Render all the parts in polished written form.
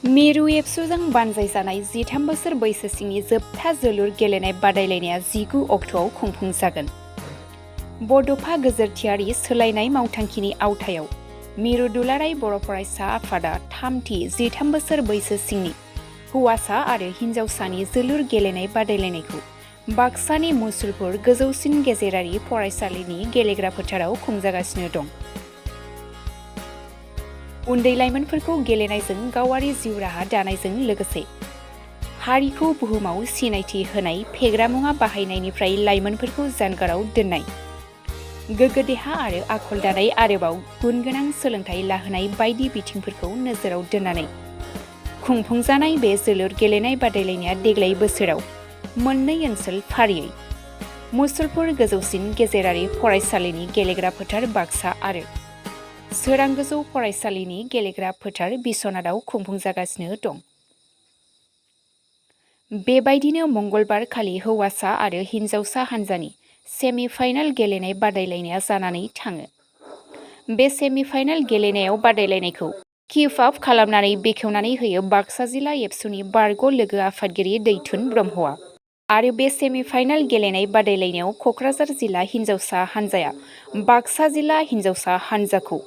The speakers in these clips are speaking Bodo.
मिरु एबसुजों बानजायजानाय 13 बोसोर बैसोसिमनि जोबथा जोलुर गेलेनाय बादायलायनाया 19 अक्ट'आव खुंफुंजागोन। बड'फा गोजोरथियारि सोलायनाय मावथांखिनि आवथायाव मिरु दुलाराय बर' फरायसा आफादा थामथि 13 बोसोर बैसोसिमनि हौवासा आरो हिन्जावसानि जोलुर गेलेनाय बादायलायनायखौ बाक्सानि मुसलपुर गोजौसिन गेजेरारि फरायसालिनि गेलेग्रा फोथाराव खुंजागासिनो दं। उन्दै लाइमोनफोरखौ गेलेनायजों गावारि जिउ राहा दानायजों लोगोसे हारिखौ बुहुमाव सिनायथि होनाय फेग्रा मुवा बाहायनायनिफ्राय लाइमोनफोरखौ जानगाराव दोननाय, गोग्गो देहा आरो आखल दानाय आरोबाव गुनगोनां सोलोंथाइ लाहोनाय बायदि बिथिंफोरखौ नोजोराव दोननानै खुंफुंजानाय बे जोलुर गेलेनाय बादायलायनाया देग्लाय बोसोराव मोननै ओनसोल फारियै मुसलपुर गोजौसिन गेजेरारि फरायसालिनि गेलेग्रा फोथार बाक्सा आरो सोरां गोजौ फरायसालिनि गेलेग्रा फोथार बिस्वनाथआव खुंफुंजागासिनो दं। बेबायदिनो मंगलबार खालि हौवासा आरो हिन्जावसा हान्जानि सेमि फाइनाल गेलेनाय बादायलायनाया जानानै थाङो। बे सेमि फाइनाल गेलेनायाव बादायलायनायखौ किक अफ खालामनानै बेखेवनानै होयो बाक्सा जिल्ला एबसुनि बारग' लोगो आफादगिरि दैथुन ब्रह्मआ। आरो बे सेमि फाइनाल गेलेनाय बादायलायनायाव क'क्राझार जिल्ला हिन्जावसा हान्जाया बाक्सा जिल्ला हिन्जावसा हान्जाखौ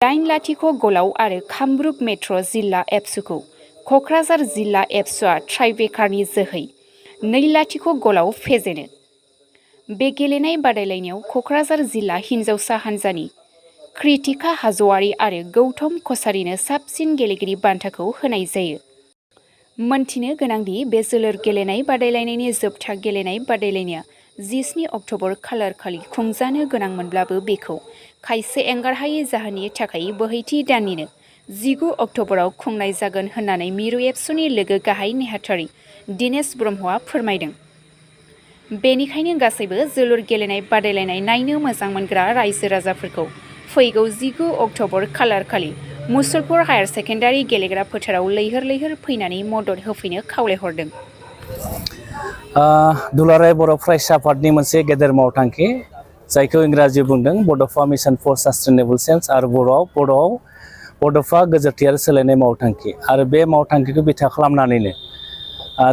8-0 गलाव आरो कामरुप मेट्र' जिल्ला एबसुखौ क'क्राझार जिल्ला एबसुआ ट्राइब्रेकारनि जोहै 2-0 गलाव फेजेनो। बे गेलेनाय बादायलायनायाव क'क्राझार जिल्ला हिन्जावसा हान्जानि कृतिका हाज'वारि आरो गौतम कसारिनो साबसिन गेलेगिरि बान्थाखौ होनाय जायो। मोनथिनो गोनांदि बे जोलुर गेलेनाय बादायलायनायनि जोबथा गेलेनाय बादायलायनाया 17 अक्ट'बर खालारखालि खुंजानो गोनांमोनब्लाबो बेखौ खायसे एंगारहायै जाहोननि थाखाय बोहैथि दाननिनो 19 अक्ट'बराव खुंनाय जागोन होननानै मिरु एबसुनि लोगो गाहाय नेहाथारि दिनेश ब्रह्मआ फोरमायदों। बेनिखायनो गासैबो जोलुर गेलेनाय बादायलायनाय नायनो मोजां मोनग्रा रायजो राजाफोरखौ फैगौ 19 अक्ट'बर खालारखालि मुसलपुर हायार सेकेन्डारि गेलेग्रा फोथाराव लैहोर फैनानै मदद होफैनो खावलायहरदों। दुलाराय बर' फरायसा आफादनि मोनसे गेदेर मावथांखि जायखौ इंराजि बुंदों बड'फा मिशन फर सास्टेनेबल चेन्ज आरो बर'आव बड'फा गोजोरथियारि सोलायनाय मावथांखि आरो बे मावथांखिखौ बिथा खालामनानैनो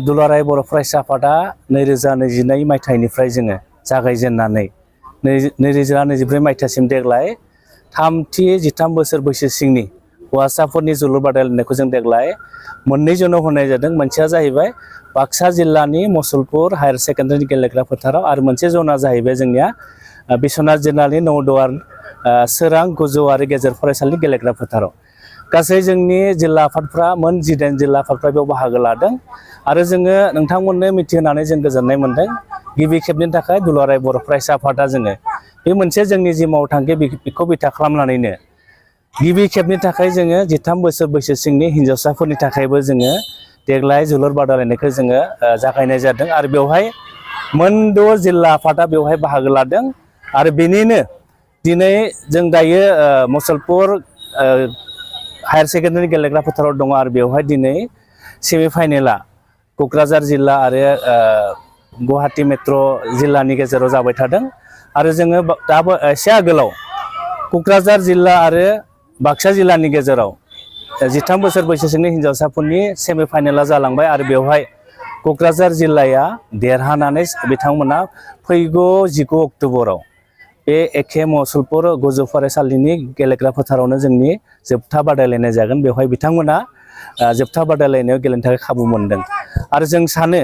दुलाराय बर' फरायसा आफादा 2022 मायथाइनिफ्राय जोङो जागायजेननानै 2024 मायथाइसिम देग्लाय थामथि 13 बोसोर बैसोसिमनि हौवासाफोरनि जोलुर बादायलायनायखौ जों देग्लाय मोननै जनाव होनाय जादों। मोनसेया जाहैबाय बाक्सा जिल्लानि मुसलपुर हायार सेकेन्डारि गेलेग्रा फोथाराव आरो मोनसे जना जाहैबाय जोंनिया बिस्वनाथ जिल्लानि नौदुवार सोरां गोजौ आरो गेजेर फरायसालिनि गेलेग्रा फोथाराव। गासै जोंनि जिल्ला आफादफ्रा मोन 18 जिल्ला आफादफ्रा बेयाव बाहागो लादों आरो जोङो नोंथांमोननो मिथिहोनानै जों गोजोननाय मोनदों। गिबि खेबनि थाखाय दुलाराय बर' फरायसा आफादा जोङो बे मोनसे जोंनि जि मावथांखि बेखौ बिथा खालामनानैनो गिबि खेबनि थाखाय जोङो 13 बोसोर बैसोसिमनि हिन्जावसाफोरनि थाखायबो जोङो देग्लाय जोलुर बादायलायनायखौ जोङो जागायनाय जादों आरो बेवहाय मोनद' जिल्ला आफादा बेवहाय बाहागो लादों आरो बेनिनो दिनै जों दायो मुसलपुर हायार सेकेन्डारि गेलेग्रा फोथाराव दङ आरो बेवहाय दिनै सेमि फाइनेला क'क्राझार जिल्ला आरो गुवाहाटी मेट्र' जिल्लानि गेजेराव जाबाय थादों आरो जोङो दाबो एसे आगोलाव क'क्राझार जिल्ला आरो बाक्सा जिल्लानि गेजेराव 13 बोसोर बैसोसिमनि हिन्जावसाफोरनि सेमि फाइनेला जालांबाय आरो बेवहाय क'क्राझार जिल्लाया देरहानानै बिथांमोना फैगौ 19 अक्ट'बराव बे एखे मुसलपुर गोजौ फरायसालिनि गेलेग्रा फोथारावनो जोंनि जोबथा बादायलायनाय जागोन। बेवहाय बिथांमोना जोबथा बादायलायनायाव गेलेनो थाखाय खाबु मोनदों आरो जों सानो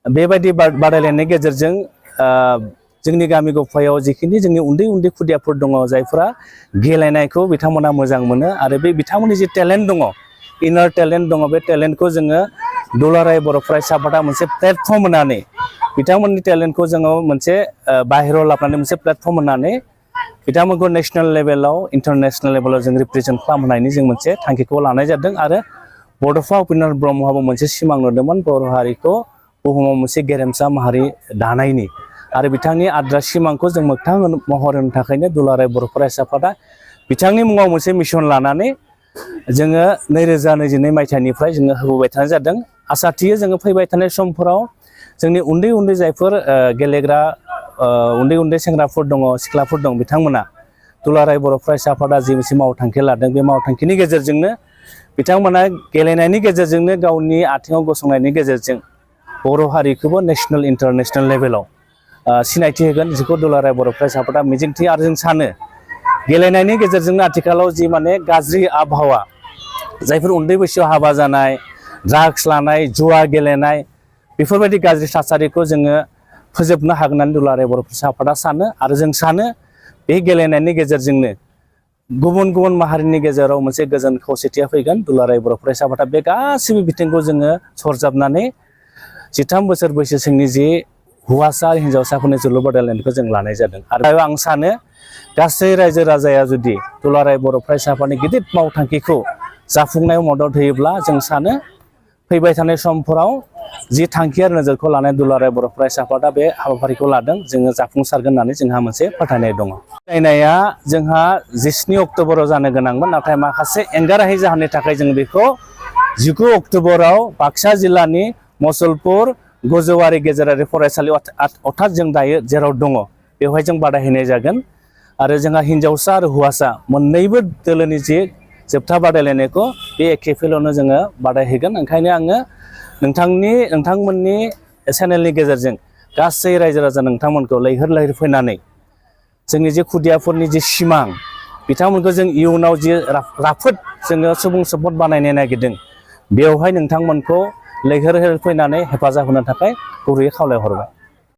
बेबायदि बादायलायनायनि गेजेरजों जोंनि गामि गफायाव जिखिनि जोंनि उन्दै खुदियाफोर दङ जायफोरा गेलेनायखौ बिथांमोना मोजां मोनो आरो बे बिथांमोननि जि टेलेन्ट दङ इनार टेलेन्ट दङ बे टेलेन्टखौ जोङो दुलाराय बर' फरायसा आफादा मोनसे प्लेटफर्म होनानै बिथांमोननि टेलेन्टखौ जोङो मोनसे बाहेरायाव लाबोनानै मोनसे प्लेटफर्म होनानै बिथांमोनखौ नेशनेल लेभेलाव इन्टारनेशनेल लेभेलाव जों रिप्रेजेन्ट खालामनायनि जों मोनसे थांखिखौ लानाय जादों आरो बड'फा उपेन्द्र ब्रह्मआबो मोनसे सिमां नुदोंमोन बर' हारिखौ बुहुमाव मोनसे गेरेमसा माहारि दानायनि आरो बिथांनि आद्रा सिमांखौ जों मोगथां महर होनो थाखायनो दुलाराय बर' फरायसा आफादा बिथांनि मुङाव मोनसे मिशन लानानै जोङो 2022 मायथाइनिफ्राय जोङो होबोबाय थानाय जादों। आसा थियो जोङो फैबाय थानाय समफोराव जोंनि उन्दै जायफोर गेलेग्रा उन्दै सेंग्राफोर दङ सिख्लाफोर दं बिथांमोना दुलाराय बर' फरायसा आफादा जि मोनसे मावथांखि लादों बे मावथांखिनि गेजेरजोंनो बिथांमोना गेलेनायनि गेजेरजोंनो गावनि आथिङाव गसंनायनि गेजेरजों बर' हारिखौबो नेशनेल इन्टारनेशनेल लेभेलाव सिनायथि होगोन जिखौ दुलाराय बर' फरायसा आफादा मिजिंथियो आरो जों सानो गेलेनायनि गेजेरजोंनो आथिखालाव जि माने गाज्रि आबहावा जायफोर उन्दै बैसोआव हाबा जानाय ड्राग्स लानाय जुवा गेलेनाय बेफोरबायदि गाज्रि थासारिखौ जोङो फोजोबनो हागोन होननानै दुलाराय बर' फरायसा आफादा सानो आरो जों सानो बे गेलेनायनि गेजेरजोंनो गुबुन गुबुन माहारिनि गेजेराव मोनसे गोजोन खौसेथिया फैगोन दुलाराय बर' फरायसा आफादा बे गासिबो बिथिंखौ जोङो सरजाबनानै 13 बोसोर बैसोसिमनि जि हौवासा हिन्जावसाफोरनि जोलुर बादायलायनायखौ जों लानाय जादों आरो आं सानो गासै रायजो राजाया जुदि दुलाराय बर' फरायसा आफादनि गिदिर मावथांखिखौ जाफुंनायाव मदद होयोब्ला जों सानो फैबाय थानाय समफोराव जि थांखि आरो नोजोरखौ लानाय दुलाराय बर' फरायसा आफादा बे हाबाफारिखौ लादों जोङो जाफुंसारगोन होननानै जोंहा मोनसे फोथायनाय दङ। फरायनाया जोंहा 17 अक्ट'बराव जानो गोनांमोन नाथाय माखासे एंगारहायै जाहोननि थाखाय जों बेखौ 19 अक्ट'बराव बाक्सा जिल्लानि मसलपुर गोजौवारि गेजेरारि फरायसालि अर्थात जों दायो जेराव दङ बेवहाय जों बादायहैनाय जागोन आरो जोंहा हिन्जावसा आरो हौवासा मोननैबो दोलोनि जि जोबथा बादायलायनायखौ बे एखे फिल्डआवनो जोङो बादायहैगोन। ओंखायनो आङो नोंथांमोननि चेनेलनि गेजेरजों गासै रायजो राजा नोंथांमोनखौ लैहोर लैहोर फैनानै जोंनि जे खुदियाफोरनि जि सिमां बिथांमोनखौ जों इयुनाव जि राफोद जोङो सुबुं सम्पद बानायनो नागिरदों बेवहाय नोंथांमोनखौ लैहोर लैहोर फैनानै हेफाजाब होनो थाखाय गुरैयै खावलायहरबाय।